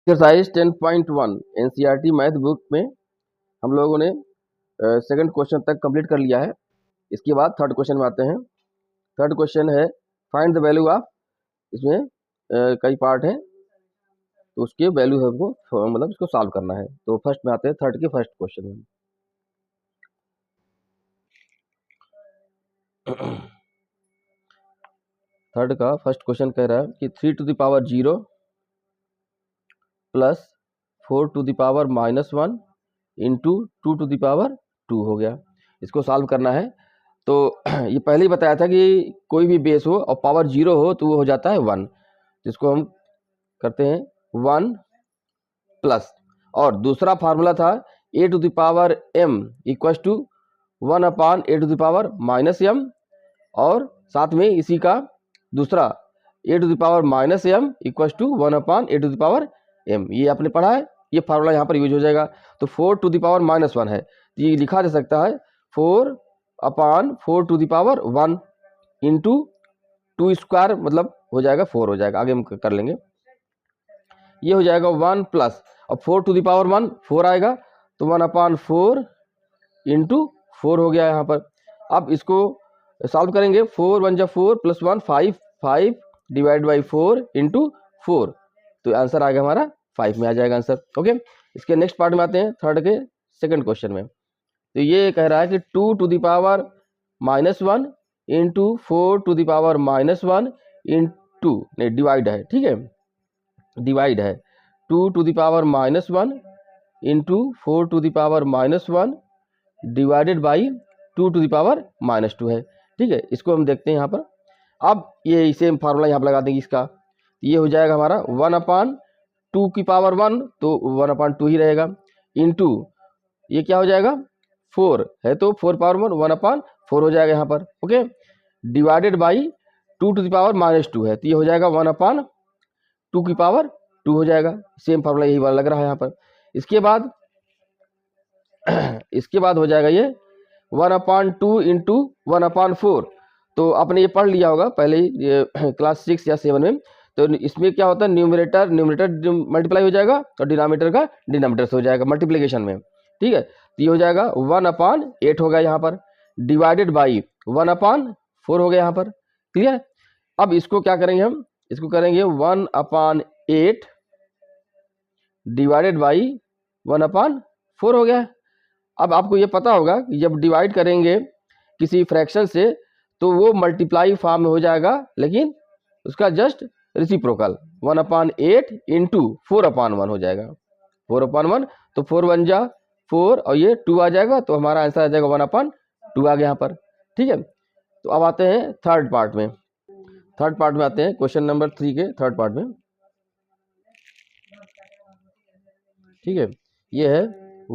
Exercise 10.1 NCERT math book में हम लोगों ने सेकंड क्वेश्चन तक कंप्लीट कर लिया है। इसके बाद थर्ड क्वेश्चन में आते हैं। थर्ड क्वेश्चन है फाइंड द वैल्यू ऑफ, इसमें कई पार्ट हैं तो उसके वैल्यू हमको मतलब इसको सॉल्व करना है। तो फर्स्ट में आते हैं थर्ड के फर्स्ट क्वेश्चन में। थर्ड का फर्स्ट क्वेश्चन कह रहा है कि 3 to the power 0 plus 4 to the power -1 into 2 to the power 2 हो गया। इसको सॉल्व करना है। तो ये पहले ही बताया था कि कोई भी बेस हो और पावर 0 हो तो वो हो जाता है 1। जिसको हम करते हैं 1 प्लस, और दूसरा फार्मूला था a to the power m equal to 1 upon a to the power -m, और साथ में इसी का दूसरा a to the power -m equal to 1 upon a to the power m। ये आपने पढ़ा है, ये फार्मूला यहाँ पर यूज हो जाएगा। तो 4 टू द पावर -1 है तो ये लिखा जा सकता है 4 upon 4 to the power 1 into 2 square, मतलब हो जाएगा 4 हो जाएगा। आगे हम कर लेंगे। ये हो जाएगा 1 प्लस, अब 4 टू द पावर 1 4 आएगा तो 1 अपान 4 इंटू 4 हो गया यहाँ पर। अब इसको सॉल्व करेंगे। 4 1 जा 4 प्लस 1 5, 5 डिवाइड बाई 4 इंटू 4, तो आंसर आएगा हमारा 5 में आ जाएगा आंसर। ओके, इसके नेक्स्ट पार्ट में आते हैं, थर्ड के सेकंड क्वेश्चन में। तो ये कह रहा है कि 2 to the power -1 into 4 to the power -1 into, नहीं डिवाइड है, ठीक है, डिवाइड है 2 to the power -1 into 4 to the power -1 divided by 2 to the power -2 है। ठीक है, इसको हम देखते हैं यहाँ पर। अब ये सेम फार्मूला यहाँ पर लगा देंगे इसका। ये हो जाएगा हमारा 1 अपान 2 की पावर 1, तो 1 अपान 2 ही रहेगा, इंटू ये क्या हो जाएगा 4 है तो 4 पावर 1 अपान 4 हो जाएगा यहाँ पर। Okay, divided by 2 to the power -2 है तो ये हो जाएगा 1 अपान 2 की पावर 2 हो जाएगा। सेम फार्मूला यही वाला लग रहा है यहाँ पर। इसके बाद इसके बाद हो जाएगा ये 1 अपान 2 इंटू 1 अपान 4। तो आपने ये पढ़ लिया होगा पहले ही, ये क्लास 6 या 7 में। तो इसमें क्या होता है, न्यूमरेटर मल्टीप्लाई हो जाएगा और डिनोमिनेटर का डिनोमिनेटर से हो जाएगा मल्टीप्लिकेशन में। ठीक है, तो ये हो जाएगा 1 अपान 8 हो गया यहाँ पर, डिवाइडेड बाई 1 अपान 4 हो गया यहाँ पर। क्लियर। अब इसको क्या करेंगे हम, इसको करेंगे 1 अपान 8 डिवाइडेड बाई 1 अपान 4 हो गया। अब आपको ये पता होगा कि जब डिवाइड करेंगे किसी फ्रैक्शन से तो वो मल्टीप्लाई फॉर्म में हो जाएगा, लेकिन उसका जस्ट रेसिप्रोकल 1 अपान 8 इंटू 4 अपान 1 हो जाएगा। 4 अपान 1 तो 4 1 जा 4 और ये 2 आ जाएगा, तो हमारा आंसर आ जाएगा 1 अपान 2 आ गया यहाँ पर। ठीक है, तो अब आते हैं थर्ड पार्ट में। थर्ड पार्ट में आते हैं, क्वेश्चन नंबर 3 के थर्ड पार्ट में। ठीक है, ये है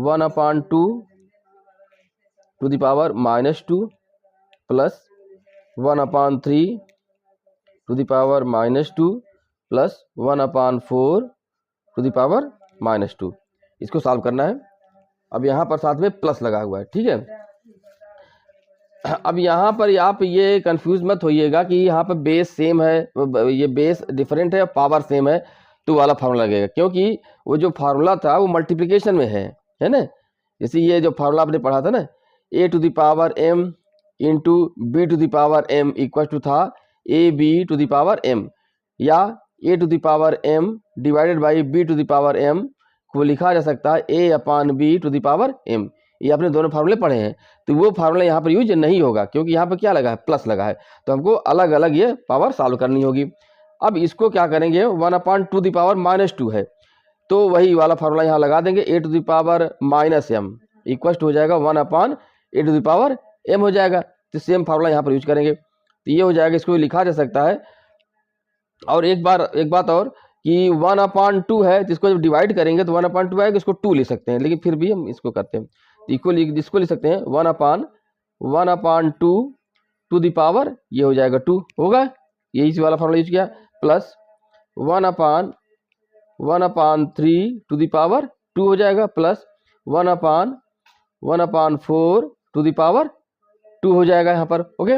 1 upon 2 to the power -2 plus 1 upon 3 to the power -2 plus 1 upon 4 to the power -2। इसको सॉल्व करना है। अब यहाँ पर साथ में प्लस लगा हुआ है। ठीक है, अब यहाँ पर आप ये कंफ्यूज मत होइएगा कि यहाँ पर बेस सेम है, ये बेस डिफरेंट है, पावर सेम है तो वाला फार्मूला लगेगा, क्योंकि वो जो फार्मूला था वो मल्टीप्लिकेशन में है ना। जैसे ये जो फार्मूला आपने पढ़ा था ना, a to the power m into B to the power m equal to था A B to the power m, या a to the power m divided by b to the power m को लिखा जा सकता है a upon b to the power m। ये आपने दोनों फार्मूले पढ़े हैं, तो वो फार्मूला यहाँ पर यूज नहीं होगा, क्योंकि यहाँ पर क्या लगा है, प्लस लगा है, तो हमको अलग अलग ये पावर सॉल्व करनी होगी। अब इसको क्या करेंगे, 1 अपान 2 द पावर -2 है तो वही वाला फार्मूला यहाँ लगा देंगे, a to the power -m equal हो जाएगा 1 upon a to the power m हो जाएगा। तो सेम फार्मूला यहाँ पर यूज करेंगे, तो ये हो जाएगा, इसको लिखा जा सकता है। और एक बात और कि 1 अपान 2 है, जिसको जब डिवाइड करेंगे तो 1 अपान 2 आएगा, इसको 2 लिख सकते हैं, लेकिन फिर भी हम इसको करते हैं, इसको लिख सकते हैं 1 अपान 2 टू द पावर, ये हो जाएगा 2 होगा, ये इसी वाला फार्मूला यूज किया, plus 1 upon 3 to the power 2 हो जाएगा, plus 1 upon 4 to the power 2 हो जाएगा यहाँ पर। ओके,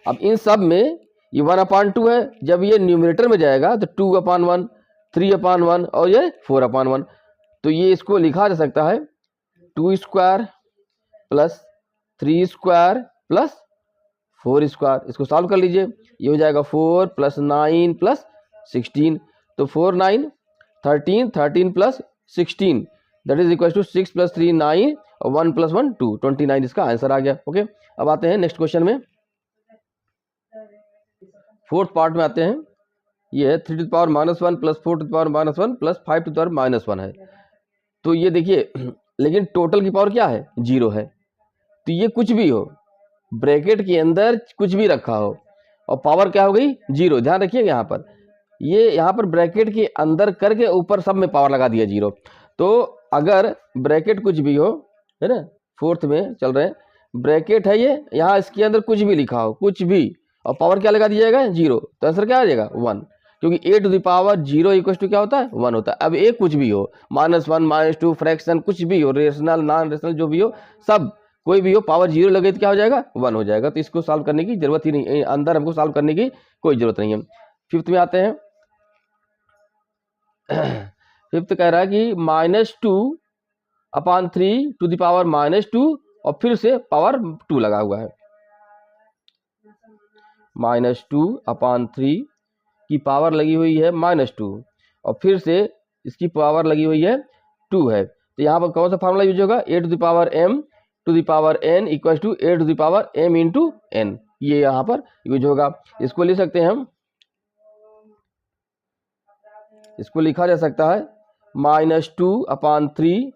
अब इन सब में ये 1 अपान 2 है, जब ये न्यूमरेटर में जाएगा तो 2 अपान 1 3/1 और ये 4/1। तो ये इसको लिखा जा सकता है 2 square plus 3 square plus 4 square. इसको सॉल्व कर लीजिए, ये हो जाएगा 4 + 9 + 16। तो 4 9 13, 13 + 16 दैट इज इक्वल टू 6 + 3 9 और 1 + 1 2 29 इसका आंसर आ गया। ओके, अब आते हैं नेक्स्ट क्वेश्चन में, फोर्थ पार्ट में आते हैं। ये है 3 to the power -1 + 4 to the power -1 + 5 to the power -1 है। तो ये देखिए, लेकिन टोटल की पावर क्या है, 0 है। तो ये कुछ भी हो, ब्रैकेट के अंदर कुछ भी रखा हो और पावर क्या हो गई, 0। ध्यान रखिएगा यहाँ पर, ये यहाँ पर ब्रैकेट के अंदर करके ऊपर सब में पावर लगा दिया 0। तो अगर ब्रैकेट कुछ भी हो, है ना, फोर्थ में चल रहे हैं, ब्रैकेट है ये, यहाँ इसके अंदर कुछ भी लिखा हो, कुछ भी, और पावर क्या लगा दिया जाएगा, 0। तो आंसर क्या आ जाएगा, 1, क्योंकि a to the power 0 equal to क्या होता है, 1 होता है। अब एक कुछ भी हो, -1 -2 फ्रैक्शन कुछ भी हो, रेशनल नॉन रेशनल जो भी हो, सब कोई भी हो, पावर 0 लगे तो क्या हो जाएगा, 1 हो जाएगा। तो इसको सॉल्व करने की जरूरत ही नहीं, अंदर हमको सॉल्व करने की कोई जरूरत नहीं है। फिफ्थ में आते हैं। फिफ्थ कह रहा है कि -2/3 to the power -2 और फिर से पावर 2 लगा हुआ है। -2/3 की पावर लगी हुई है -2 और फिर से इसकी पावर लगी हुई है 2 है। तो यहाँ पर कौन सा फार्मूला यूज होगा, a to the power m to the power n equal to a to the power m into n, ये यहाँ पर यूज होगा। इसको लिख सकते हैं हम, इसको लिखा जा सकता है -2/3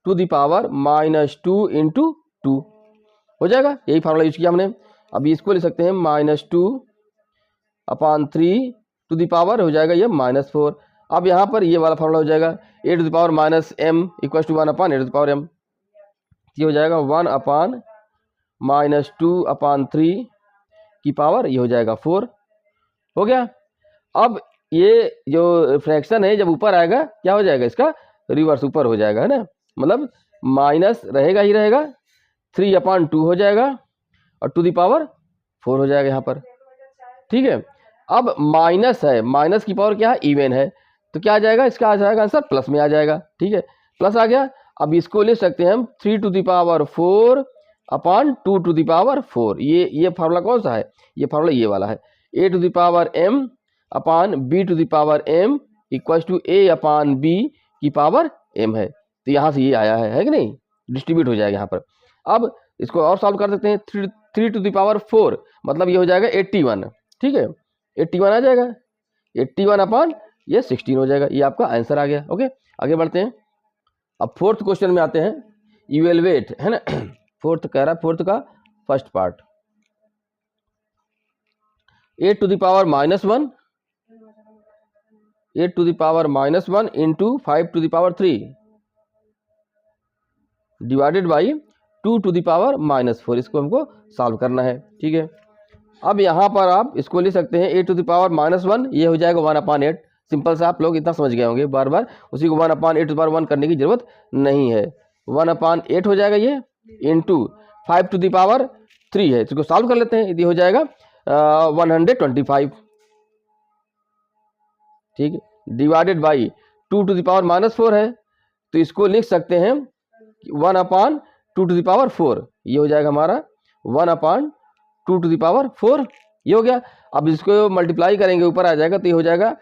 to the power -2 into 2 हो जाएगा, यही फार्मूला यूज किया हमने। अभी इसको लिख सकते हैं -2/3 to the power हो जाएगा ये -4। अब यहाँ पर ये वाला फार्मूला हो जाएगा a to the power -m equal to 1/a to the power m, ये हो जाएगा 1/-2/3 की पावर, ये हो जाएगा 4, हो गया। अब ये जो फ्रैक्शन है जब ऊपर आएगा क्या हो जाएगा, इसका रिवर्स ऊपर हो जाएगा, है ना, मतलब माइनस रहेगा ही रहेगा, 3/2 हो जाएगा और टू दी पावर 4 हो जाएगा यहाँ पर, ठीक है। अब माइनस है, माइनस की पावर क्या है, इवन है, तो क्या आ जाएगा, इसका आ जाएगा आंसर प्लस में आ जाएगा, ठीक है, प्लस आ गया। अब इसको लिख सकते हैं हम 3 to the power 4/2 to the power 4। ये फार्मूला कौन सा है, ये फार्मूला ये वाला है, a to the power m/b to the power m equal to a/b की पावर m है। तो यहाँ से ये आया है कि नहीं, डिस्ट्रीब्यूट हो जाएगा यहाँ पर। अब इसको और सॉल्व कर सकते हैं, 3 to the power 4 मतलब ये हो जाएगा 81, ठीक है, 81 आ जाएगा, 81 ये 16 हो जाएगा, ये आपका आंसर आ गया। ओके, आगे बढ़ते हैं। अब फोर्थ क्वेश्चन में आते हैं, इवेलुएट, है ना, फोर्थ कह रहा है, फोर्थ का first part, 8 to the power -1, 8 to the power -1 into 5 to the power 3 divided by 2 to the power -4। इसको हमको सॉल्व करना है, ठीक है। अब यहाँ पर आप इसको लिख सकते हैं 8 to the power -1, ये हो जाएगा 1/8। सिंपल सा, आप लोग इतना समझ गए होंगे, बार बार उसी को 1/8 to the power 1 करने की जरूरत नहीं है। 1/8 हो जाएगा ये, इंटू 5 to the power 3 है, इसको सॉल्व कर लेते हैं, ये हो जाएगा 125, ठीक है, divided by 2 to the power -4 है, तो इसको लिख सकते हैं 1/2 to the power 4, ये हो जाएगा हमारा 1/2 to the power 4, ये हो गया। अब इसको मल्टीप्लाई करेंगे, ऊपर आ जाएगा, तो ये हो जाएगा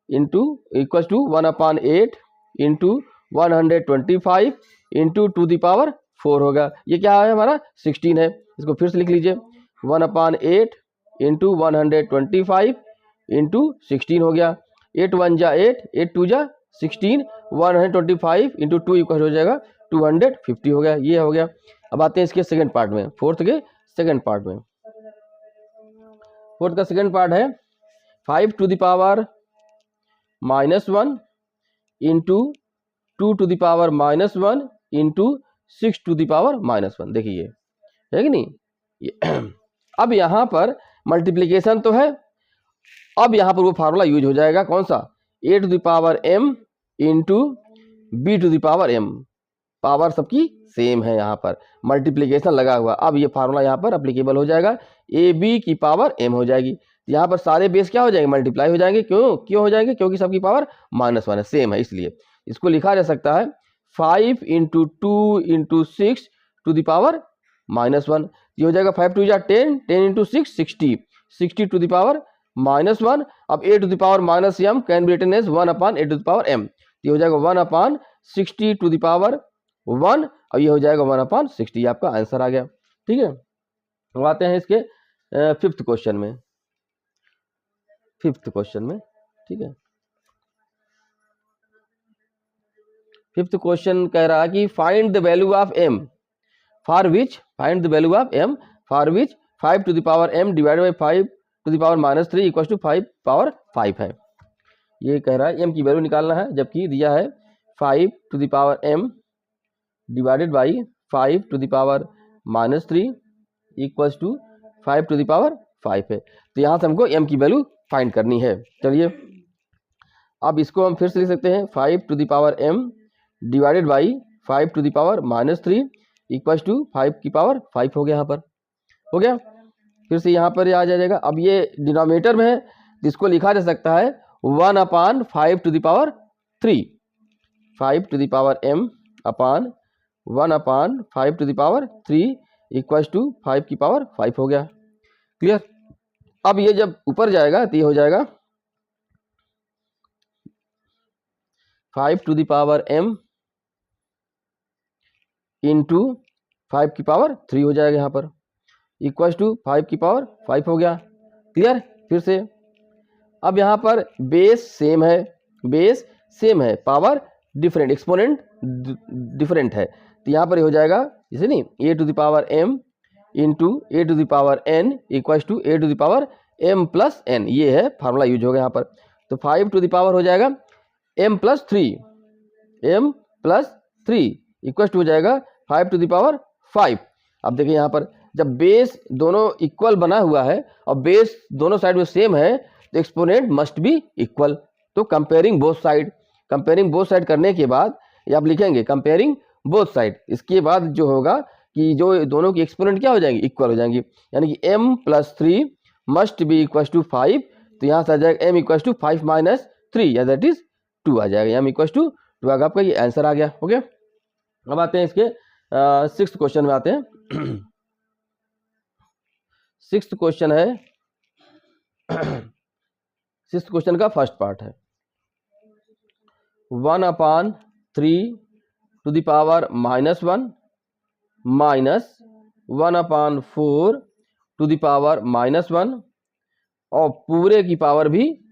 into equal to 1/8 into 125 into 2 the power 4 होगा, ये क्या है हमारा 16 है। इसको फिर से लिख लीजिए, 1/8 इंटू 125 इंटू 16 हो गया, 8 1 जा 8, 8 2 जा 16, 125 इंटू 2 इक्वल हो जाएगा 250 हो गया, ये हो गया। अब आते हैं इसके सेकंड पार्ट में, फोर्थ के सेकंड पार्ट में। फोर्थ का सेकंड पार्ट है 5 to the power -1 into 2 to the power -1 into 6 to the power -1। देखिए है कि नहीं, अब यहाँ पर मल्टीप्लीकेशन तो है, अब यहाँ पर वो फार्मूला यूज हो जाएगा, कौन सा, a to the power m into b to the power m, power सबकी सेम है, यहाँ पर मल्टीप्लीकेशन लगा हुआ। अब ये फार्मूला यहाँ पर अप्लीकेबल हो जाएगा, ab की पावर m हो जाएगी। यहाँ पर सारे बेस क्या हो जाएंगे, मल्टीप्लाई हो जाएंगे। क्यों हो जाएंगे, क्योंकि सबकी पावर -1 है, सेम है, इसलिए इसको लिखा जा सकता है 5 × 2 × 6 टू द पावर -1। ये हो जाएगा 5 × 2 = 10, 10 × 6 60, 60 टू द पावर -1। अब a to the power -m can be written as 1/a to the power m। ये हो जाएगा 1/60 टू द पावर 1 और ये हो जाएगा 1/60। आपका आंसर आ गया। ठीक है, अब आते हैं इसके फिफ्थ क्वेश्चन में। ठीक है, फिफ्थ क्वेश्चन कह रहा है कि find the value of m for which 5 to the power m divided by 5 to the power -3 equal to 5 power 5 है। ये कह रहा है m की वैल्यू निकालना है, जबकि दिया है 5 to the power m divided by 5 to the power -3 equal to 5 to the power 5 है। तो यहाँ से हमको m की वैल्यू फाइंड करनी है। चलिए, अब इसको हम फिर से लिख सकते हैं 5 to the power m divided by 5 to the power -3 equal to 5 की पावर 5 हो गया। यहाँ पर हो गया, फिर से यहाँ पर आ जाएगा। अब ये डिनोमिनेटर में है, जिसको लिखा जा सकता है 1/5 to the power 3, 5 to the power m upon 1/5 to the power 3 equal to 5 की पावर 5 हो गया। क्लियर। अब ये जब ऊपर जाएगा तो ये हो जाएगा 5 to the power m into 5 की पावर 3 हो जाएगा यहाँ पर, इक्वल टू 5 की पावर 5 हो गया। क्लियर। फिर से अब यहाँ पर बेस सेम है, पावर डिफरेंट, एक्सपोनेंट डिफरेंट है, तो यहाँ पर हो जाएगा जैसे नहीं a to the power m into a to the power n equal to a to the power m plus n। ये है फार्मूला यूज होगा यहाँ पर। तो 5 टू द पावर हो जाएगा m प्लस 3 इक्वल टू हो जाएगा 5 टू द पावर 5। अब देखिए यहाँ पर जब बेस दोनों इक्वल बना हुआ है और बेस दोनों साइड में सेम है तो एक्सपोनेंट मस्ट बी इक्वल। तो कंपेयरिंग बोथ साइड करने के बाद ये आप लिखेंगे कंपेयरिंग बोथ साइड। इसके बाद जो होगा कि जो दोनों की एक्सपोनेंट क्या हो जाएंगी, इक्वल हो जाएंगी, यानी कि m plus 3 must be equal to 5। तो यहाँ से आ जाएगा m इक्वल टू 5 माइनस 3 या दैट इज 2 आ जाएगा, m इक्वल टू 2 आएगा। आपका ये आंसर आ गया। ओके, अब आते हैं इसके सिक्स्थ क्वेश्चन में आते हैं। सिक्स्थ क्वेश्चन है, सिक्स्थ क्वेश्चन का फर्स्ट पार्ट है 1/3 to the power -1 minus 1/4 to the power -1 और पूरे की पावर भी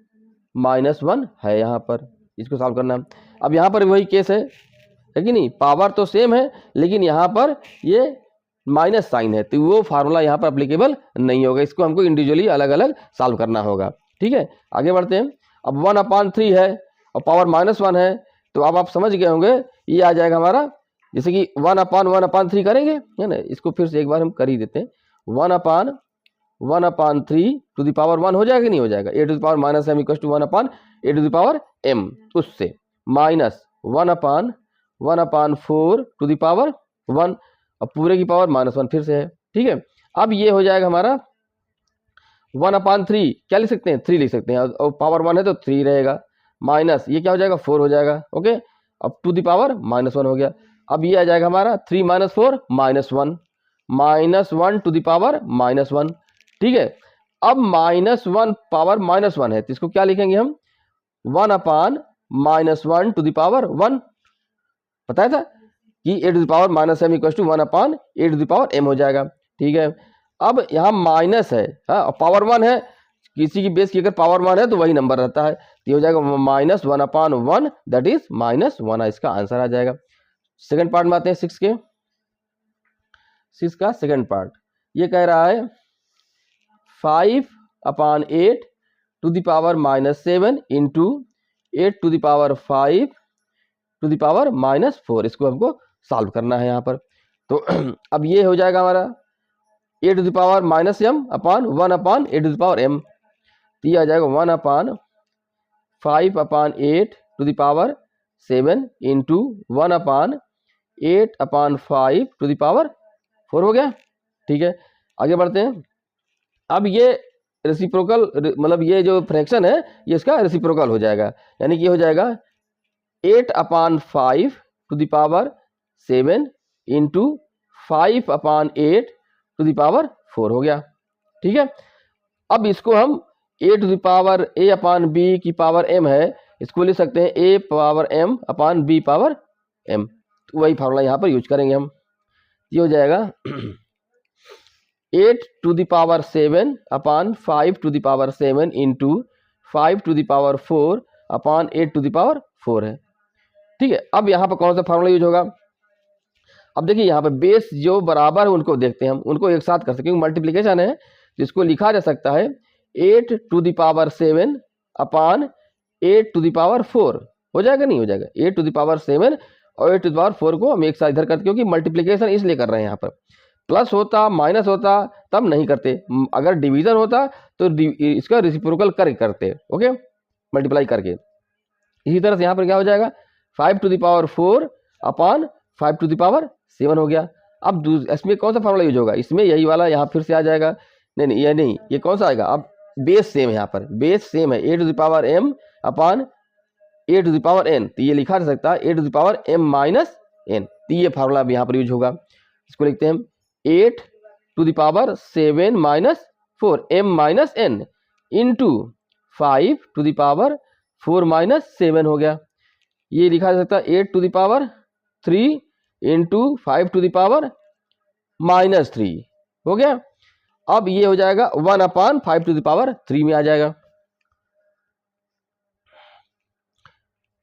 -1 है। यहाँ पर इसको सॉल्व करना है। अब यहाँ पर वही केस है कि नहीं, पावर तो सेम है लेकिन यहाँ पर ये माइनस साइन है, तो वो फार्मूला यहाँ पर अप्लीकेबल नहीं होगा। इसको हमको इंडिविजुअली अलग अलग सॉल्व करना होगा। ठीक है, आगे बढ़ते हैं। अब 1/3 है और पावर -1 है, तो अब आप समझ गए होंगे ये आ जाएगा हमारा, जैसे कि 1/1/3 करेंगे, है ना। इसको फिर से एक बार हम कर ही देते हैं। 1/1/3 टू द पावर 1 हो जाएगा कि नहीं हो जाएगा, a to the power -m equal to 1/a to the power m, उससे माइनस 1/4 टू द पावर 1 और पूरे की पावर -1 फिर से है। ठीक है, अब ये हो जाएगा हमारा 1/3 क्या लिख सकते हैं, 3 लिख सकते हैं, और पावर 1 है तो 3 रहेगा, माइनस ये क्या हो जाएगा 4 हो जाएगा। ओके, अब टू द पावर -1 हो गया। अब ये आ जाएगा हमारा 3 - 4 -1 टू द पावर -1। ठीक है, अब -1 पावर -1 है तो इसको क्या लिखेंगे हम 1/-1 टू द पावर 1। बताया था कि a to the power -m equal to 1/a to the power m हो जाएगा। ठीक है, अब यहाँ माइनस है, हाँ, और पावर 1 है, किसी की बेस की अगर पावर 1 है तो वही नंबर रहता है, तो ये हो जाएगा -1/1 दैट इज -1। इसका आंसर आ जाएगा। सेकंड पार्ट में आते हैं 6 का सेकंड पार्ट। ये कह रहा है 5/8 to the power -7 into 8 to the power 5 to the power -4। इसको हमको सॉल्व करना है यहाँ पर। तो अब ये हो जाएगा हमारा a to the power -m upon 1/a to the power m, तो ये आ जाएगा 1/5/8 to the power 7 into 1/8/5 to the power 4 हो गया। ठीक है, आगे बढ़ते हैं। अब ये रेसिप्रोकल, मतलब ये जो फ्रैक्शन है ये इसका रेसिप्रोकल हो जाएगा, यानी कि ये हो जाएगा 8/5 to the power 7 into 5/8 to the power 4 हो गया। ठीक है, अब इसको हम a to the power a upon b की पावर m है, इसको लिख सकते हैं a power m upon b power m। तो वही फार्मूला यहाँ पर यूज करेंगे हम। ये हो जाएगा 8 to the power 7 upon 5 to the power 7 into 5 to the power 4 upon 8 to the power 4 है। ठीक है, अब यहाँ पर कौन सा फार्मूला यूज होगा? अब देखिए यहाँ पर बेस जो बराबर है उनको देखते हैं हम, उनको एक साथ कर सकते हैं क्योंकि मल्टीप्लिकेशन है, जिसको लिखा जा सकता है 8 to the power 7 upon 8 to the power 4 हो जाएगा, नहीं हो जाएगा? 8 टू द पावर 7 और 8 टू द पावर 4 को हम एक साथ इधर करते, क्योंकि मल्टीप्लिकेशन इसलिए कर रहे हैं। यहाँ पर प्लस होता माइनस होता तब नहीं करते, अगर डिवीजन होता तो इसका रेसिप्रोकल करके करते। ओके, मल्टीप्लाई करके। इसी तरह से यहाँ पर क्या हो जाएगा 5 to the power 4 upon 5 to the power 7 हो गया। अब इसमें कौन सा फार्मूला यूज होगा? इसमें यही वाला यहाँ फिर से आ जाएगा। नहीं नहीं, ये नहीं, ये कौन सा आएगा? अब बेस सेम है, यहाँ पर बेस सेम है, a to the power m upon a to the power n, तो ये लिखा जा सकता है a to the power m minus n। तो ये फार्मूला अब यहाँ पर यूज होगा। इसको लिखते हैं हम 8 to the power 7 minus 4 m minus n into 5 to the power 4 minus 7 हो गया। ये लिखा जा सकता है 8 to the power 3 into 5 to the power minus 3 हो गया। अब ये हो जाएगा 1/5 टू द पावर 3 में आ जाएगा।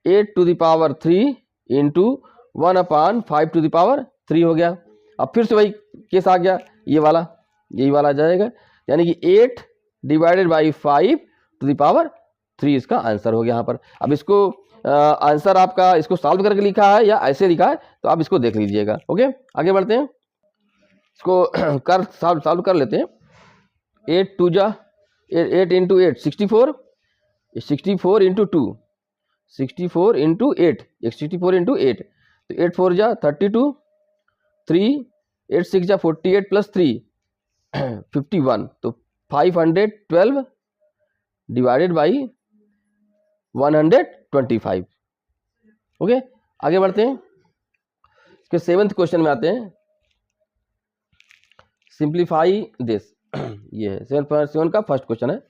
8 to the power 3 into 1/5 to the power 3 हो गया। अब फिर से वही केस आ गया, ये वाला, यही वाला आ जाएगा, यानी कि 8 divided by 5 to the power 3 इसका आंसर हो गया यहाँ पर। अब इसको आंसर आपका इसको सॉल्व करके लिखा है या ऐसे लिखा है, तो आप इसको देख लीजिएगा। ओके, आगे बढ़ते हैं, इसको कर सॉल्व कर लेते हैं। 8 2 जा 8 इंटू 8 64, 64 इंटू 2 64 इंटू 8, 64 इंटू 8, तो 8 4 जा 32, 3 8 6 जा 48 प्लस 3 51, तो 512 डिवाइडेड बाई 125। ओके, आगे बढ़ते हैं, इसके 7th क्वेश्चन में आते हैं। सिंप्लीफाई दिस, ये है 7.7 का फर्स्ट क्वेश्चन है।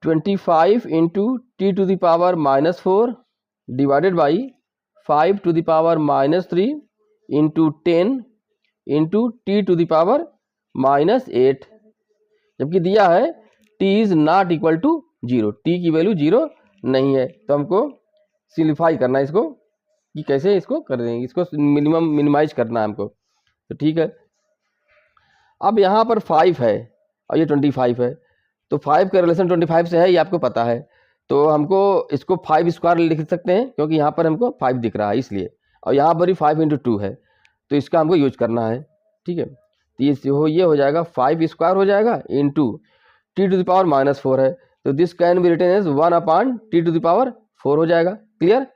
25 into T to the power -4 divided by 5 to the power -3 into 10 into T to the power -8, जबकि दिया है t is not equal to 0, t की वैल्यू 0 नहीं है। तो हमको सिंप्लीफाई करना है इसको, कि कैसे इसको कर देंगे, इसको मिनिमाइज करना है हमको। तो ठीक है, अब यहाँ पर 5 है और ये 25 है, तो 5 का रिलेशन 25 से है, ये आपको पता है। तो हमको इसको 5 स्क्वायर लिख सकते हैं, क्योंकि यहाँ पर हमको 5 दिख रहा है इसलिए, और यहाँ पर ही 5 इंटू 2 है, तो इसका हमको यूज करना है। ठीक है, तो ये हो जाएगा 5 स्क्वायर हो जाएगा into T to the power -4 है, तो this can be written as 1/t to the power 4 हो जाएगा। क्लियर?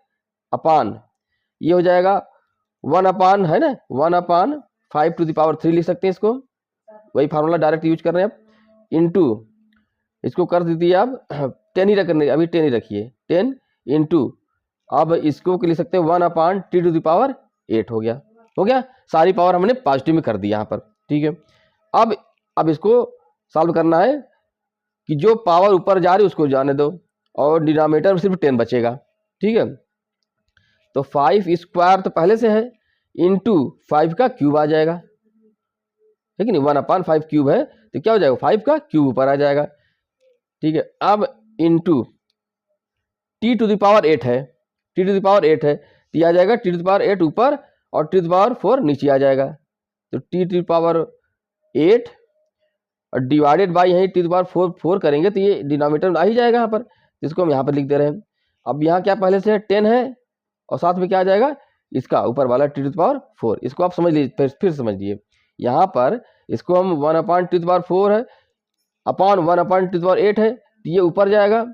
अपान ये हो जाएगा 1 है ना, 1/5 टू द पावर 3 लिख सकते हैं इसको, वही फार्मूला डायरेक्ट यूज कर रहे हैं आप। इंटू इसको कर दीजिए आप 10 ही रखने, अभी 10 ही रखिए, 10 इंटू अब इसको लिख सकते हैं 1/t टू द पावर 8 हो गया। हो गया, सारी पावर हमने पॉजिटिव में कर दी यहाँ पर। ठीक है, अब इसको सॉल्व करना है कि जो पावर ऊपर जा रही है उसको जाने दो, और डिनोमिनेटर में सिर्फ 10 बचेगा। ठीक है, तो 5 स्क्वायर तो पहले से है, इंटू 5 का क्यूब आ जाएगा, ठीक है नहीं, 1/5 क्यूब है, तो क्या हो जाएगा 5 का क्यूब ऊपर आ जाएगा। ठीक है, अब into T to the power 8 है, टी टू द पावर 8 है, तो ये आ जाएगा टी टू द पावर 8 ऊपर और टी टू द पावर 4 नीचे आ जाएगा, तो टी टू द पावर 8 और डिवाइडेड बाई यहीं टी टू द पावर 4 करेंगे तो ये डिनोमिनेटर में आ ही जाएगा यहाँ पर, जिसको हम यहाँ पर लिख दे रहे हैं। अब यहाँ क्या पहले से है 10 है, और साथ में क्या आ जाएगा इसका ऊपर वाला टी टू द पावर 4, इसको आप समझ लीजिए, फिर समझिए, यहाँ पर इसको हम 1/t टू द पावर 4 है अपान 1/t टू द पावर 8 है, तो ये ऊपर जाएगा,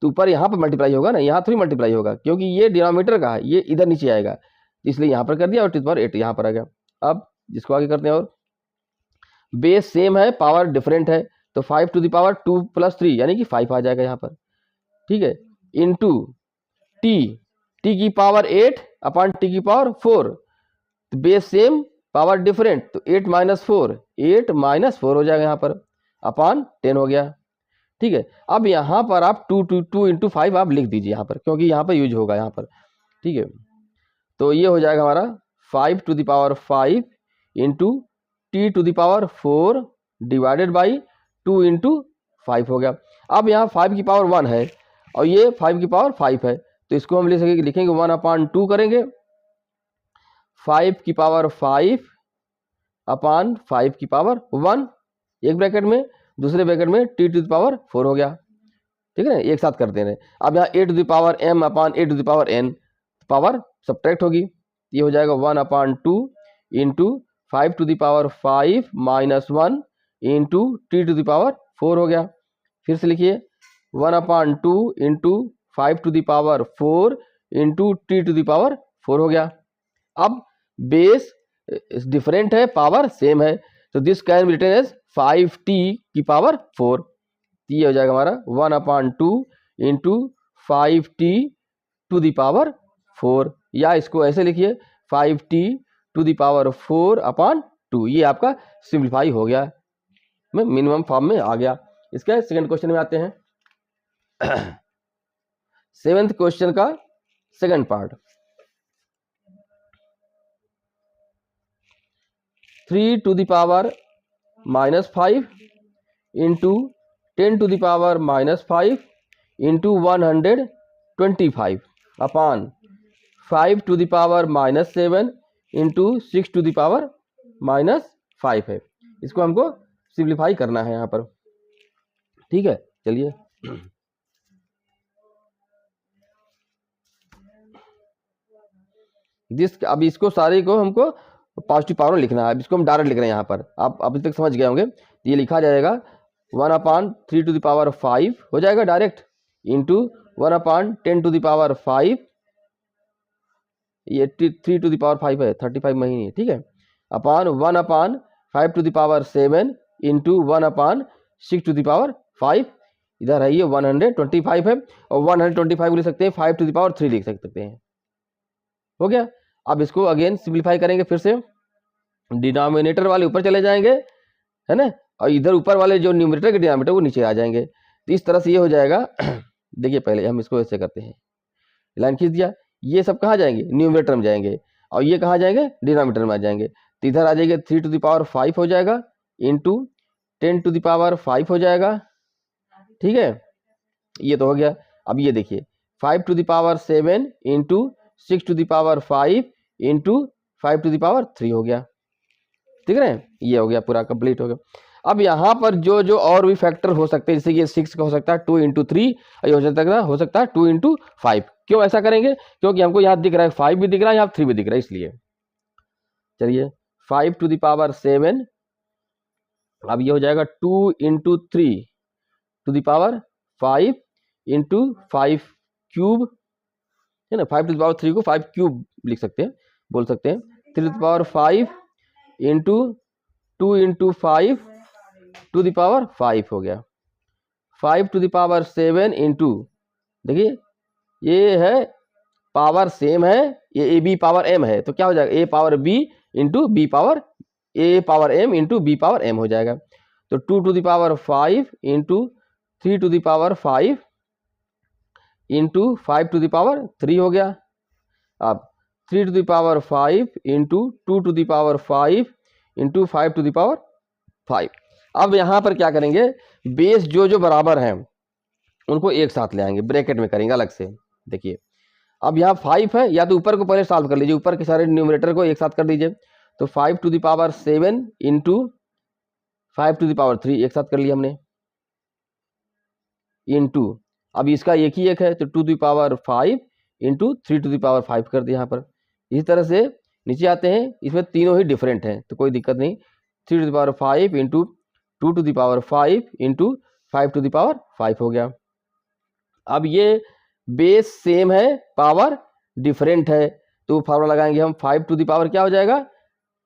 तो ऊपर यहाँ पर मल्टीप्लाई होगा ना, यहाँ थोड़ी मल्टीप्लाई होगा, क्योंकि ये डिनोमिनेटर का है, ये इधर नीचे आएगा, इसलिए यहाँ पर कर दिया और टी टू द पावर 8 यहाँ पर आ गया। अब जिसको आगे करते हैं, और बेस सेम है, पावर डिफरेंट है, तो 5 टू द पावर 2 + 3 यानी कि 5 आ जाएगा यहाँ पर, ठीक है, इंटू टी, टी की पावर 8 अपॉन टी की पावर 4, तो बेस सेम पावर डिफरेंट, तो 8 - 4, 8 - 4 हो जाएगा यहाँ पर, अपॉन 10 हो गया, ठीक है। अब यहाँ पर आप 2 इंटू 5 आप लिख दीजिए यहाँ पर, क्योंकि यहाँ पर यूज होगा यहाँ पर, ठीक है। तो ये हो जाएगा हमारा 5 to the power 5 into T to the power 4 divided by 2 into 5 हो गया। अब यहाँ 5 की पावर 1 है और ये 5 की पावर 5 है, तो इसको हम लिखेंगे 1/2 करेंगे, 5 की पावर 5 अपॉन 5 की पावर 1, एक ब्रैकेट में, दूसरे ब्रैकेट में टी टू द पावर 4 हो गया, ठीक है ना, एक साथ कर दे रहे हैं। अब यहाँ A to the power m upon A to the power n, power subtract होगी, ये हो जाएगा 1/2 into 5 to the power 5 - 1 into T to the power 4 हो गया। फिर से लिखिए 1/2 into 5 to the power 4 into T to the power 4 हो गया। अब बेस डिफरेंट है, पावर सेम है, तो this can be written as 5t की पावर 4, ये हो जाएगा हमारा 1/2 into 5t to the power 4, या इसको ऐसे लिखिए 5t to the power 4 upon 2, ये आपका सिंप्लीफाई हो गया, मिनिमम फॉर्म में आ गया। इसका सेकंड क्वेश्चन में आते हैं। 7th क्वेश्चन का second part, 3 to the power -5 into 10 to the power -5 into 125 upon 5 to the power -7 into 6 to the power -5 है। इसको हमको सिंप्लीफाई करना है यहाँ पर, ठीक है, चलिए। अब इसको सारे को हमको पॉजिटिव पावर में लिखना है, अब इसको हम डायरेक्ट लिख रहे हैं यहाँ पर, आप अभी तक समझ गए होंगे, तो ये लिखा जाएगा 1/3 टू द पावर 5 हो जाएगा direct, into 1/10 to the power 5, ये 3 टू द पावर 5 है, 35 महीने, ठीक है, upon 1/5 to the power 7 into 1/6 to the power 5, इधर है ये 125 है, और 125 लिख सकते हैं, 5 टू द पावर 3 लिख सकते हैं, हो गया। अब इसको अगेन सिंप्लीफाई करेंगे, फिर से डिनोमिनेटर वाले ऊपर चले जाएंगे, है ना, और इधर ऊपर वाले जो न्यूमरेटर के डिनोमिनेटर वो नीचे आ जाएंगे, तो इस तरह से ये हो जाएगा। देखिए पहले हम इसको ऐसे करते हैं, लाइन खींच दिया, ये सब कहाँ जाएंगे, न्यूमरेटर में जाएंगे, और ये कहाँ जाएंगे, डिनोमिनेटर में आ जाएंगे, तो इधर आ जाएंगे 3 टू द पावर 5 हो जाएगा, इंटू 10 टू द पावर 5 हो जाएगा, ठीक है, ये तो हो गया। अब ये देखिए 5 to the power 7 into 6 to the power 5 into 5 to the power 3 हो गया, ठीक है ना, ये हो गया, पूरा कंप्लीट हो गया। अब यहाँ पर जो जो और भी फैक्टर हो सकते हैं, जैसे ये 6 का हो सकता है 2 इंटू 3, ये हो सकता है 2 इंटू 5। क्यों ऐसा करेंगे, क्योंकि हमको यहाँ दिख रहा है 5 भी दिख रहा है, यहाँ 3 भी दिख रहा है, इसलिए चलिए 5 टू द पावर 7, अब ये हो जाएगा 2 into 3 to the power 5 into 5 cube, है ना, 5 टू द पावर 3 को 5 क्यूब लिख सकते हैं, बोल सकते हैं, 3 to the power 5 into 2 into 5 to the power 5 हो गया, 5 टू द पावर 7 इंटू, देखिए ये है पावर सेम है, ये ए बी पावर एम है, तो क्या हो जाएगा, A power B into B power A power M into B power M हो जाएगा, तो 2 to the power 5 into 3 to the power 5 into 5 to the power 3 हो गया। अब 3 to the power 5 into 2 to the power 5 into 5 to the power 5। अब यहाँ पर क्या करेंगे, बेस जो जो बराबर हैं उनको एक साथ ले आएंगे, ब्रैकेट में करेंगे अलग से। देखिए अब यहाँ 5 है, या तो ऊपर को पहले सॉल्व कर लीजिए, ऊपर के सारे न्यूमरेटर को एक साथ कर दीजिए, तो 5 to the power 7 into 5 to the power 3 एक साथ कर लिया हमने, इंटू अब इसका एक ही एक है, तो 2 to the power 5 into 3 to the power 5 कर दिया यहाँ पर। इसी तरह से नीचे आते हैं, इसमें तीनों ही डिफरेंट हैं, तो कोई दिक्कत नहीं, 3 to the power 5 into 2 to the power 5 into 5 to the power 5 हो गया। अब ये बेस सेम है, पावर डिफरेंट है, तो फार्मूला लगाएंगे हम, 5 टू द पावर क्या हो जाएगा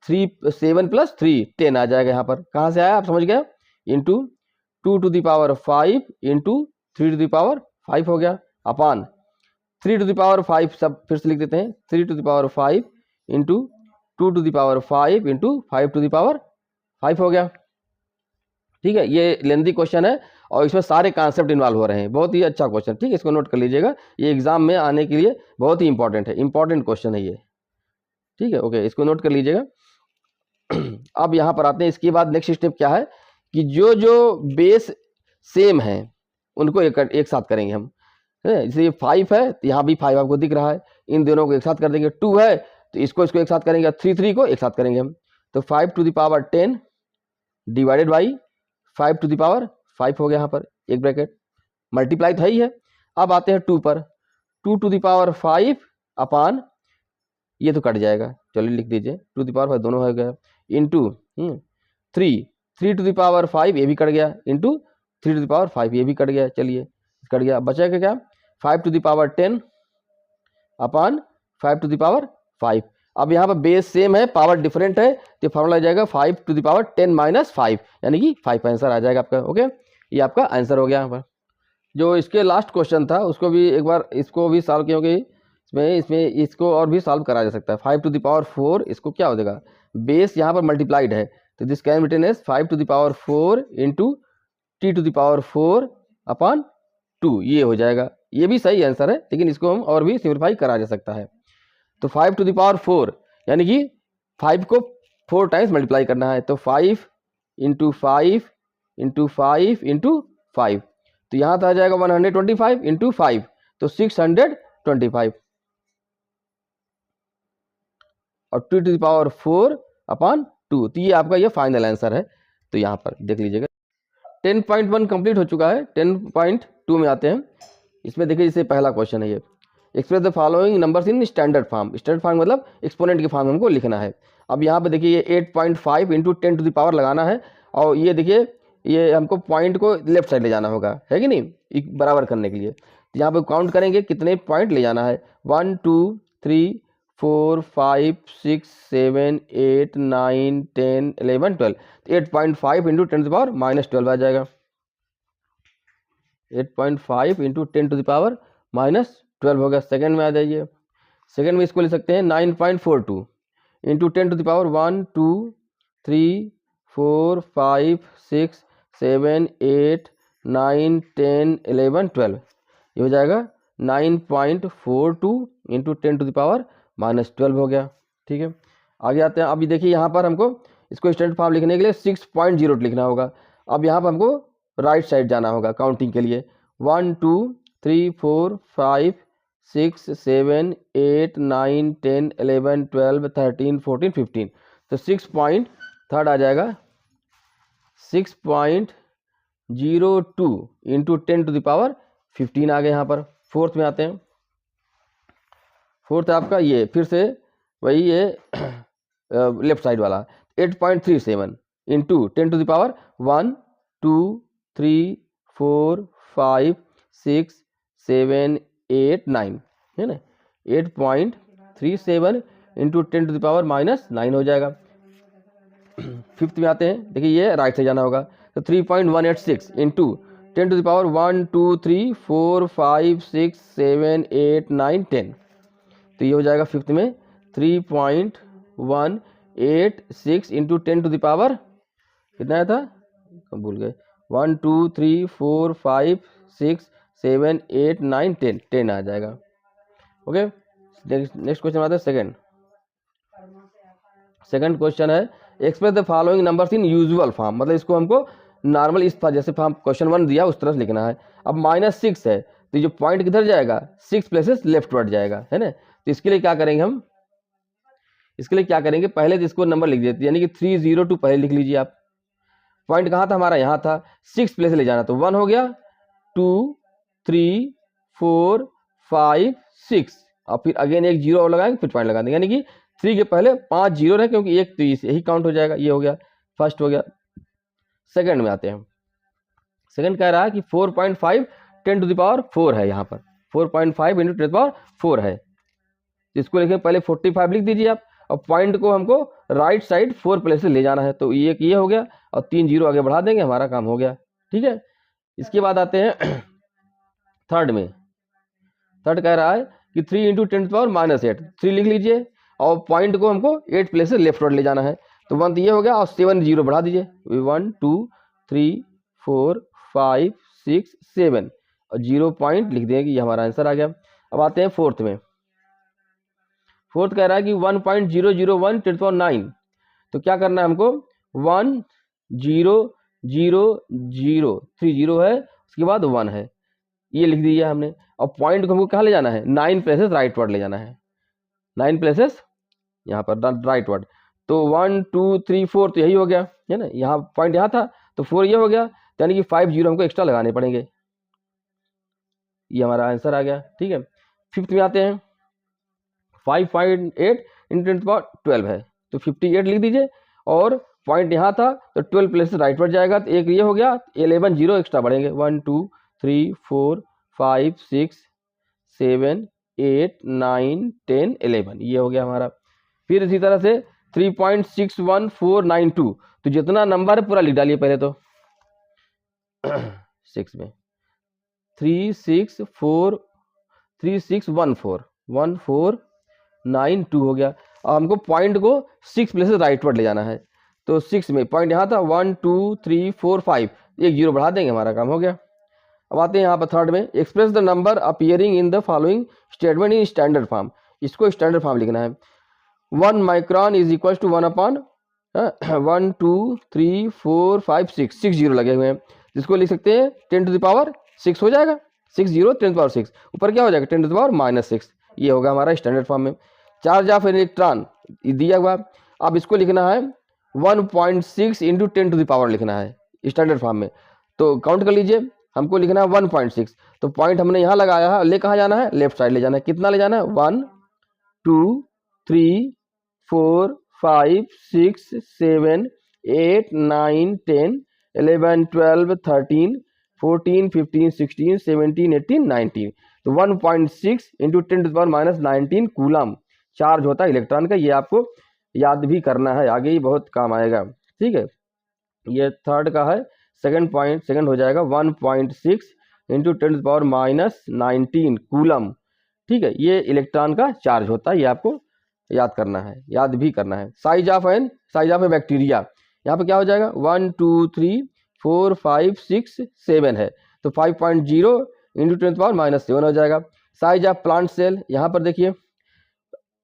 7 + 3 10 आ जाएगा। यहाँ पर कहाँ से आया आप समझ गए, into 2 to the power 5 into 3 to the power 5 हो गया, अपान 3 टू द पावर 5, सब फिर से लिख देते हैं, 3 to the power 5 into 2 to the power 5 into 5 to the power 5 हो गया। ठीक है, ये लेंथी क्वेश्चन है और इसमें सारे कॉन्सेप्ट इन्वॉल्व हो रहे हैं, बहुत ही अच्छा क्वेश्चन। ठीक है, इसको नोट कर लीजिएगा, ये एग्जाम में आने के लिए बहुत ही इंपॉर्टेंट है, इंपॉर्टेंट क्वेश्चन है ये। ठीक है, ओके, इसको नोट कर लीजिएगा। अब यहाँ पर आते हैं, इसके बाद नेक्स्ट स्टेप क्या है कि जो जो बेस सेम है उनको एक साथ करेंगे हम। जैसे ये 5 है तो यहाँ भी 5 आपको दिख रहा है, इन दोनों को एक साथ कर देंगे। 2 है तो इसको एक साथ करेंगे, 3 को एक साथ करेंगे हम। तो 5 to the power 10 divided by 5 to the power 5 हो गया, यहाँ पर एक ब्रैकेट, मल्टीप्लाई तो है ही है। अब आते हैं 2 पर, 2 टू द पावर 5 अपान, ये तो कट जाएगा, चलिए लिख दीजिए 2 टू द पावर 5 दोनों हो गया, इंटू 3 टू द पावर 5 ये भी कट गया, इंटू 3 टू द पावर 5 ये भी कट गया, चलिए कट गया। बचेगा क्या, 5 to the power 10 upon 5 to the power 5। अब यहाँ पर बेस सेम है, पावर डिफरेंट है, तो फॉर्मूला आ जाएगा 5 टू द पावर 10 - 5, यानी कि 5 आंसर आ जाएगा आपका। ओके, ये आपका आंसर हो गया। यहाँ पर जो इसके लास्ट क्वेश्चन था उसको भी एक बार इसको भी सॉल्व किया, इसमें इसको और भी सॉल्व करा जा सकता है। 5 टू द पावर 4, इसको क्या हो जाएगा, बेस यहाँ पर मल्टीप्लाइड है तो this can written as 5 to the power 4 into t to the power 4 upon 2, ये हो जाएगा। ये भी सही आंसर है, लेकिन इसको हम और भी सिंप्लीफाई करा जा सकता है। तो 5 टू द पावर 4 यानी कि 5 को 4 टाइम्स मल्टीप्लाई करना है, तो 5 इंटू 5 इंटू 5 इंटू 5, तो यहाँ तो आ जाएगा 125 इंटू 5, तो 625 और 2 टू द पावर 4 अपान 2, तो ये आपका ये फाइनल आंसर है। तो यहाँ पर देख लीजिएगा 10.1 कंप्लीट हो चुका है। 10.2 में आते हैं, इसमें देखिए जैसे पहला क्वेश्चन है ये, express the following numbers in standard form. Standard form मतलब एक्सपोनेंट के फॉर्म हमको लिखना है। अब यहाँ पे देखिए ये 8.5 इंटू 10 टू द पावर लगाना है, और ये देखिए ये हमको पॉइंट को लेफ्ट साइड ले जाना होगा, है कि नहीं, बराबर करने के लिए। तो यहाँ पे काउंट करेंगे कितने पॉइंट ले जाना है, 1 2 3 4 5 6 7 8 9 10 11 12, 8.5 इंटू 10 टू द पावर -12 आ जाएगा। 8.5 इंटू 10 टू द पावर -12 होगा। सेकंड में आ जाइए, सेकंड में इसको ले सकते हैं 9.42 इंटू 10 टू द पावर 1 2 3 4 5 6 7 8 9 10 11 12, ये हो जाएगा 9.42 इंटू 10 टू द पावर -12 हो गया। ठीक है, आगे आते हैं। अभी देखिए यहाँ पर हमको इसको स्टैंडर्ड फॉर्म लिखने के लिए 6.0 लिखना होगा। अब यहाँ पर हमको राइट साइड जाना होगा काउंटिंग के लिए, 1 2 3 4 5 6 7 8 9 10 11 12 13 14 15, तो 6.3 आ जाएगा, 6.02 इंटू 10 टू द पावर 15 आ गए यहाँ पर। फोर्थ में आते हैं, फोर्थ आपका ये फिर से वही ये लेफ्ट साइड वाला 8.37 इंटू 10 टू द पावर 1 2 3 4 5 6 7 8 9, है ना, 8.37 इंटू 10 टू द पावर -9 हो जाएगा। फिफ्थ में आते हैं, देखिए ये राइट से जाना होगा, तो 3.186 इंटू 10 टू द पावर 1 2 3 4 5 6 7 8 9 10, तो ये हो जाएगा फिफ्थ में 3.186 इंटू 10 टू द पावर कितना आया था, भूल गए, 1 2 3 4 5 6 7 8 9 10, 10 आ जाएगा। ओके, नेक्स्ट क्वेश्चन आता है सेकंड क्वेश्चन है, express the following numbers in usual form, मतलब इसको हमको नॉर्मल इस जैसे फॉर्म क्वेश्चन 1 दिया उस तरह से लिखना है। अब -6 है तो जो पॉइंट किधर जाएगा, 6 प्लेसेस लेफ्टवर्ड जाएगा, है ना। तो इसके लिए क्या करेंगे हम, इसके लिए क्या करेंगे, पहले तो इसको नंबर लिख देते, यानी कि 302 पहले लिख लीजिए आप। पॉइंट कहाँ था हमारा, यहाँ था, 6 प्लेस ले जाना, तो 1 हो गया, 2 3 4 5 6, और फिर अगेन एक 0 और लगाएंगे, फिर पॉइंट लगा देंगे, यानी कि 3 के पहले 5 0 है, क्योंकि एक तो यही काउंट हो जाएगा। ये हो गया, फर्स्ट हो गया। सेकंड में आते हैं, सेकंड कह रहा है कि 4.5 10 टू द पावर 4 है, यहाँ पर 4.5 इंटू 10 टू द पावर 4 है, तो इसको लिखें, पहले 45 लिख दीजिए आप, और पॉइंट को हमको राइट साइड 4 प्लेसेस ले जाना है। तो ये हो गया और 3 जीरो आगे बढ़ा देंगे, हमारा काम हो गया। ठीक है, इसके बाद आते हैं थर्ड में। थर्ड कह रहा है कि 3 इंटू 10⁻⁸ 3 लिख लीजिए और पॉइंट को हमको 8 प्लेसेस लेफ्ट वर्ड ले जाना है। तो 1 ये हो गया और 7 जीरो बढ़ा दीजिए, 1 2 3 4 5 6 7 और 0 पॉइंट लिख देंगे, ये हमारा आंसर आ गया। अब आते हैं फोर्थ में। फोर्थ कह रहा है कि 1.001 10⁻⁹ तो क्या करना है हमको, 1 0 0 0 3 जीरो है, उसके बाद 1 है, ये लिख दिया हमने। और पॉइंट को हमको कहाँ ले जाना है, 9 प्लेसेस राइट वर्ड ले जाना है, 9 प्लेसेस यहाँ पर राइट वर्ड। तो 1 2 3 4 तो यही हो गया है ना, यहाँ पॉइंट यहाँ था तो 4 ये हो गया, यानी कि 5 जीरो हमको एक्स्ट्रा लगाने पड़ेंगे, ये हमारा आंसर आ गया। ठीक है, फिफ्थ में आते हैं। 5.8 इंटू 10⁻12 है, तो 58 लिख दीजिए और पॉइंट यहाँ था तो 12 प्लेस राइट वर्ड जाएगा, तो एक ये हो गया, 11 जीरो एक्स्ट्रा बढ़ेंगे, 1 2 3 4 5 6 7 8 9 10 11, ये हो गया हमारा। फिर इसी तरह से 3.61492, तो जितना नंबर है पूरा लिख डालिए पहले तो 6 में 3614 हो गया। अब हमको पॉइंट को 6 प्लेसेस राइट वर्ड ले जाना है, तो 6 में पॉइंट यहाँ था 1 2 3 4 5, एक जीरो बढ़ा देंगे, हमारा काम हो गया। अब आते हैं यहाँ पर थर्ड में। Express the number appearing in the following statement in standard form, इसको स्टैंडर्ड फॉर्म लिखना है। 1 micron is equal to 1/1 2 3 4 5 6 zero लगे हुए हैं, जिसको लिख सकते हैं 10⁻6 हो जाएगा, 6 जीरो 10⁻6, ऊपर क्या हो जाएगा 10⁻⁻6, ये होगा हमारा स्टैंडर्ड फॉर्म में। चार्ज ऑफ इलेक्ट्रॉन दिया हुआ, अब इसको लिखना है 1.6 इंटू 10⁻, लिखना है स्टैंडर्ड फॉर्म में। तो काउंट कर लीजिए, हमको लिखना है 1.6, तो पॉइंट हमने यहाँ लगाया है, ले कहाँ जाना है, लेफ्ट साइड ले जाना है। कितना ले जाना है, 1 2 3 4 5 6 7 8 9 10 11 12 13 14 15 16 17 18 19, तो 1.6 इंटू 10⁻⁻19 कूलम चार्ज होता है इलेक्ट्रॉन का, ये आपको याद भी करना है, आगे ही बहुत काम आएगा। ठीक है, ये थर्ड का है। सेकंड हो जाएगा 1.6 इंटू 10⁻⁻19 कूलम। ठीक है, ये इलेक्ट्रॉन का चार्ज होता है, ये आपको याद करना है, याद भी करना है। साइज ऑफ ए बैक्टीरिया, यहाँ पे क्या हो जाएगा 1 2 3 4 5 6 7 है, तो 5.0 इंटू 10⁻⁻7 हो जाएगा। साइज ऑफ प्लांट सेल, यहाँ पर देखिए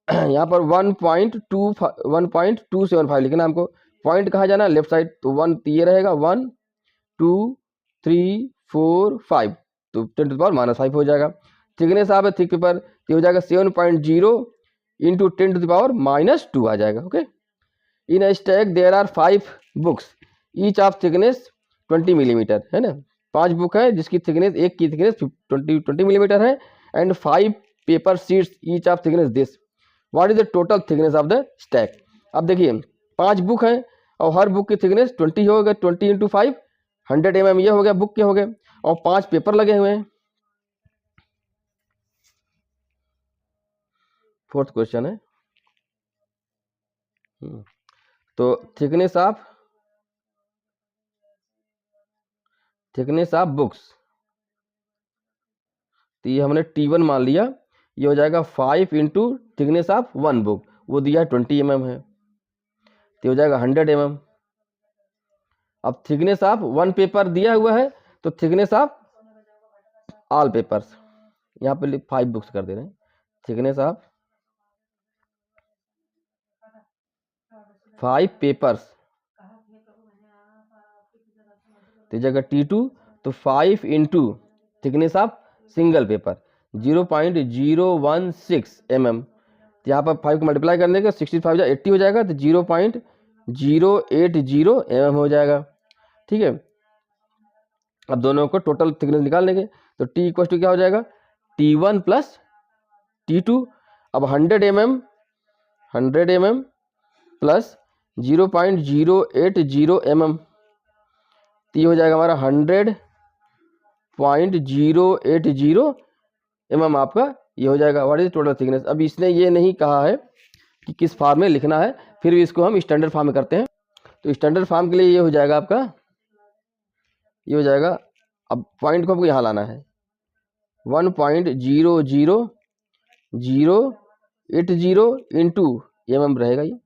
यहाँ पर 1.275 लिखना हमको, पॉइंट कहाँ जाना है, लेफ्ट साइड, तो 1 ये रहेगा 1 2 3 4 5, तो 10⁻⁻5 हो जाएगा। Thickness of a thick paper, ये हो जाएगा 7.0 इंटू 10⁻⁻2 आ जाएगा। Okay, in a stack there are 5 books each of thickness 20 millimetre, है ना, 5 बुक है जिसकी थिकनेस, एक की थिकनेस 20 मिलीमीटर है, and 5 paper sheets each of thickness this, what is the total thickness of the stack. अब देखिए 5 बुक हैं और हर बुक की थिकनेस 20 हो गया, 20 इंटू 5 100 mm, ये हो गया बुक के हो गए, और 5 पेपर लगे हुए हैं। फोर्थ क्वेश्चन है, तो थिकनेस ऑफ बुक्स, तो ये हमने T1 मान लिया, ये हो जाएगा 5 इंटू थिकनेस ऑफ 1 बुक, वो दिया 20 mm है, तो हो जाएगा 100 mm। अब थिकनेस ऑफ 1 पेपर दिया हुआ है, तो थिकनेस ऑफ ऑल पेपर्स, यहाँ पे 5 बुक्स कर दे रहे हैं, थिकनेस ऑफ 5 पेपर्स, तो जगह T2, तो 5 into thickness of single paper 0.016 mm, तो यहाँ पर 5 को मल्टीप्लाई करने के 65 या 80 हो जाएगा, तो 0.080 mm हो जाएगा। ठीक है, अब दोनों को टोटल थिकनेस निकाल लेंगे, तो T इक्वल टू क्या हो जाएगा, T1 प्लस T2। अब 100 mm प्लस 0.080 mm, तो ये हो जाएगा हमारा 100.080 mm आपका, ये हो जाएगा व्हाट इज टोटल थिकनेस। अब इसने ये नहीं कहा है कि किस फॉर्म में लिखना है, फिर भी इसको हम स्टैंडर्ड फॉर्म में करते हैं। तो स्टैंडर्ड फॉर्म के लिए ये हो जाएगा आपका, ये हो जाएगा, अब पॉइंट को हमको यहाँ लाना है, 1.00080 इंटू mm रहेगा ये,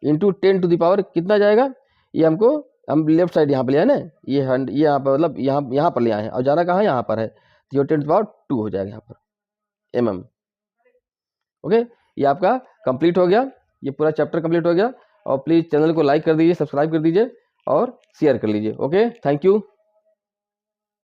इंटू 10⁻, कितना जाएगा ये, हमको हम लेफ्ट साइड यहाँ पर ले आए ना, ये यहाँ पर मतलब यहाँ पर ले आए हैं, और जाना कहाँ है, यहाँ पर है, तो 10⁻² हो जाएगा यहाँ पर mm। ओके, ये आपका कंप्लीट हो गया, ये पूरा चैप्टर कंप्लीट हो गया। और प्लीज़ चैनल को लाइक कर दीजिए, सब्सक्राइब कर दीजिए और शेयर कर लीजिए। Okay, thank you.